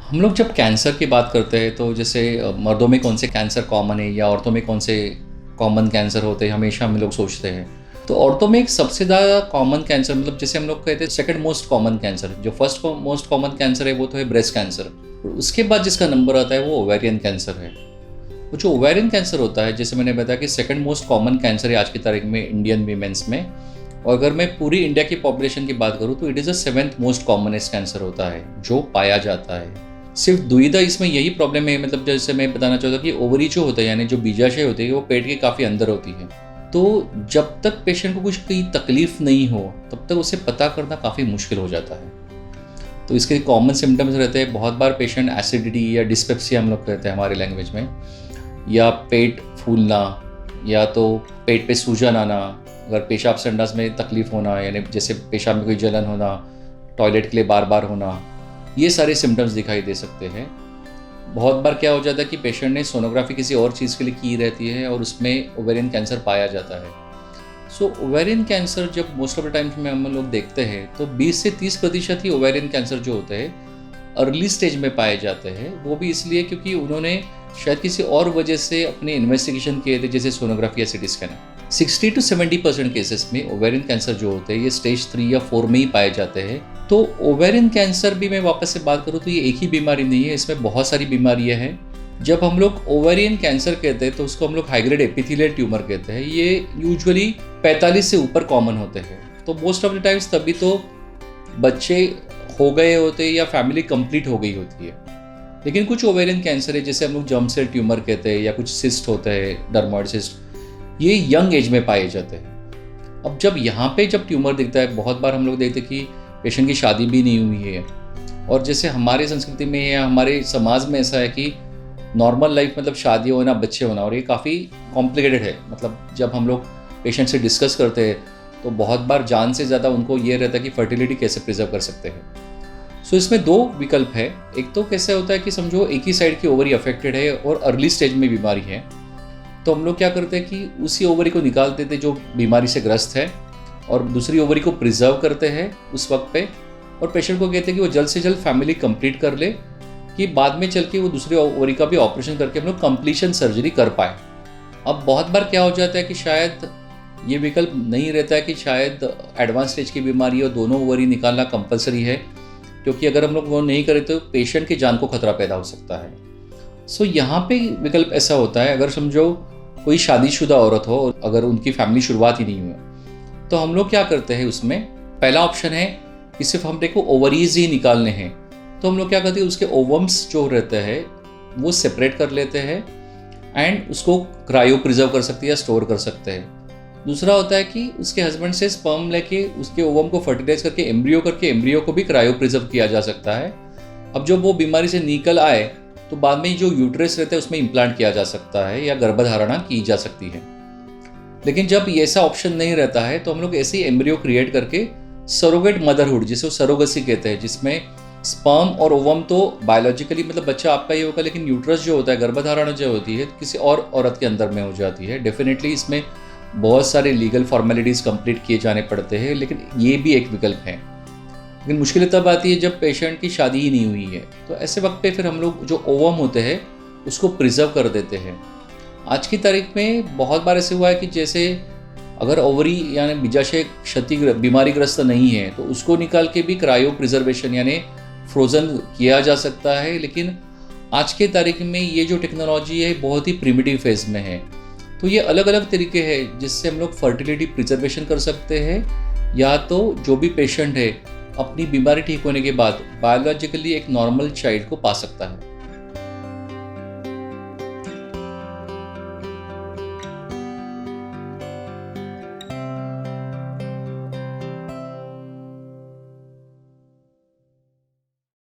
हम लोग जब कैंसर की बात करते हैं तो जैसे मर्दों में कौन से कैंसर कॉमन है या औरतों में कौन से कॉमन कैंसर होते हैं, हमेशा हम लोग सोचते हैं। तो औरतों में एक सबसे ज़्यादा कॉमन कैंसर, मतलब जैसे हम लोग कहते हैं सेकंड मोस्ट कॉमन कैंसर, जो फर्स्ट मोस्ट कॉमन कैंसर है वो तो है ब्रेस्ट कैंसर। उसके बाद जिसका नंबर आता है वो ओवेरियन कैंसर है। वो जो ओवेरियन कैंसर होता है, जैसे मैंने बताया कि सेकंड मोस्ट कॉमन कैंसर है आज की तारीख में इंडियन वीमेंस में। और अगर मैं पूरी इंडिया की पॉपुलेशन की बात करूँ तो it is the 7th most commonest cancer होता है जो पाया जाता है। सिर्फ दुविधा इसमें यही प्रॉब्लम है, मतलब जैसे मैं बताना चाहता हूँ कि ओवरी जो होता है यानी जो बीजाशय होती है वो पेट के काफ़ी अंदर होती है। तो जब तक पेशेंट को कुछ कोई तकलीफ नहीं हो तब तक उसे पता करना काफ़ी मुश्किल हो जाता है। तो इसके कॉमन सिम्टम्स रहते हैं, बहुत बार पेशेंट एसिडिटी या डिस्पेप्सिया हम लोग कहते हैं हमारी लैंग्वेज में, या पेट फूलना, या तो पेट पे सूजन आना, अगर पेशाब संडास में तकलीफ होना यानी जैसे पेशाब में कोई जलन होना, टॉयलेट के लिए बार बार होना, ये सारे सिम्टम्स दिखाई दे सकते हैं। बहुत बार क्या हो जाता है कि पेशेंट ने सोनोग्राफी किसी और चीज़ के लिए की रहती है और उसमें ओवेरियन कैंसर पाया जाता है। सो ओवेरियन कैंसर जब मोस्ट ऑफ द टाइम्स में हम लोग देखते हैं तो 20 से 30% ही ओवेरियन कैंसर जो होते हैं अर्ली स्टेज में पाए जाते हैं। वो भी इसलिए क्योंकि उन्होंने शायद किसी और वजह से अपने इन्वेस्टिगेशन किए थे, जैसे सोनोग्राफी या सिटी स्कैन। 60 to 70% केसेस में ओवेरियन कैंसर जो होते हैं ये स्टेज 3 या 4 में ही पाए जाते हैं। तो ओवेरियन कैंसर भी मैं वापस से बात करूँ तो ये एक ही बीमारी नहीं है, इसमें बहुत सारी बीमारियां हैं। जब हम लोग ओवेरियन कैंसर कहते हैं तो उसको हम लोग हाई ग्रेड एपिथेलियल ट्यूमर कहते हैं। ये यूजुअली 45 से ऊपर कॉमन होते हैं। तो मोस्ट ऑफ द टाइम्स तभी तो बच्चे हो गए होते हैं या फैमिली कंप्लीट हो गई होती है। लेकिन कुछ ओवेरियन कैंसर है जैसे हम लोग जर्म सेल ट्यूमर कहते हैं या कुछ सिस्ट होते हैं, डर्मॉइड सिस्ट, ये यंग एज में पाए जाते हैं। अब जब यहाँ पे जब ट्यूमर दिखता है, बहुत बार हम लोग देखते हैं कि पेशेंट की शादी भी नहीं हुई है, और जैसे हमारे संस्कृति में या हमारे समाज में ऐसा है कि नॉर्मल लाइफ मतलब शादी होना, बच्चे होना, और ये काफ़ी कॉम्प्लिकेटेड है। मतलब जब हम लोग पेशेंट से डिस्कस करते हैं तो बहुत बार जान से ज़्यादा उनको ये रहता है कि फर्टिलिटी कैसे प्रिजर्व कर सकते हैं। सो इसमें दो विकल्प है। एक तो कैसे होता है कि समझो एक ही साइड की ओवरी अफेक्टेड है और अर्ली स्टेज में बीमारी है, तो हम लोग क्या करते हैं कि उसी ओवरी को निकाल देते हैं जो बीमारी से ग्रस्त है और दूसरी ओवरी को प्रिजर्व करते हैं उस वक्त पे, और पेशेंट को कहते हैं कि वो जल्द से जल्द फैमिली कंप्लीट कर ले कि बाद में चल के वो दूसरी ओवरी का भी ऑपरेशन करके हम लोग कंप्लीशन सर्जरी कर पाए। अब बहुत बार क्या हो जाता है कि शायद ये विकल्प नहीं रहता है कि शायद एडवांस स्टेज की बीमारी और दोनों ओवरी निकालना कंपलसरी है, क्योंकि अगर हम लोग वो नहीं करें तो पेशेंट की जान को खतरा पैदा हो सकता है। सो यहाँ पे विकल्प ऐसा होता है, अगर समझो कोई शादीशुदा औरत हो, अगर उनकी फैमिली शुरुआत ही नहीं हुई, तो हम लोग क्या करते हैं उसमें पहला ऑप्शन है कि सिर्फ हमने को ओवरीज ही निकालने हैं। तो हम लोग क्या करते हैं उसके ओवम्स जो रहते हैं वो सेपरेट कर लेते हैं एंड उसको क्रायो प्रिजर्व कर सकते हैं या स्टोर कर सकते हैं। दूसरा होता है कि उसके हस्बैंड से स्पर्म लेके उसके ओवम को फर्टिलाइज करके एम्ब्रियो को भी क्रायो प्रिजर्व किया जा सकता है। अब जब वो बीमारी से निकल आए तो बाद में जो यूट्रस रहता है उसमें इम्प्लांट किया जा सकता है या गर्भधारणा की जा सकती है। लेकिन जब ऐसा ऑप्शन नहीं रहता है तो हम लोग ऐसे ही एम्ब्रियो क्रिएट करके सरोगेट मदरहुड, जिसे सरोगेसी कहते हैं, जिसमें स्पर्म और ओवम तो बायोलॉजिकली मतलब बच्चा आपका ही होगा, लेकिन यूट्रस जो होता है, गर्भधारणा जो होती है किसी और औरत के अंदर में हो जाती है। डेफिनेटली इसमें बहुत सारे लीगल फॉर्मेलिटीज़ कंप्लीट किए जाने पड़ते हैं, लेकिन ये भी एक विकल्प है। लेकिन मुश्किल तब आती है जब पेशेंट की शादी ही नहीं हुई है, तो ऐसे वक्त पे फिर हम लोग जो ओवम होते हैं उसको प्रिजर्व कर देते हैं। आज की तारीख में बहुत बार ऐसे हुआ है कि जैसे अगर ओवरी यानी बीजाशय क्षति बीमारीग्रस्त नहीं है तो उसको निकाल के भी क्रायो प्रिजर्वेशन यानी फ्रोजन किया जा सकता है। लेकिन आज के तारीख में ये जो टेक्नोलॉजी है बहुत ही प्रिमिटिव फेज में है। तो ये अलग अलग तरीके हैं जिससे हम लोग फर्टिलिटी प्रिजर्वेशन कर सकते हैं, या तो जो भी पेशेंट है अपनी बीमारी ठीक होने के बाद बायोलॉजिकली एक नॉर्मल चाइल्ड को पा सकता है।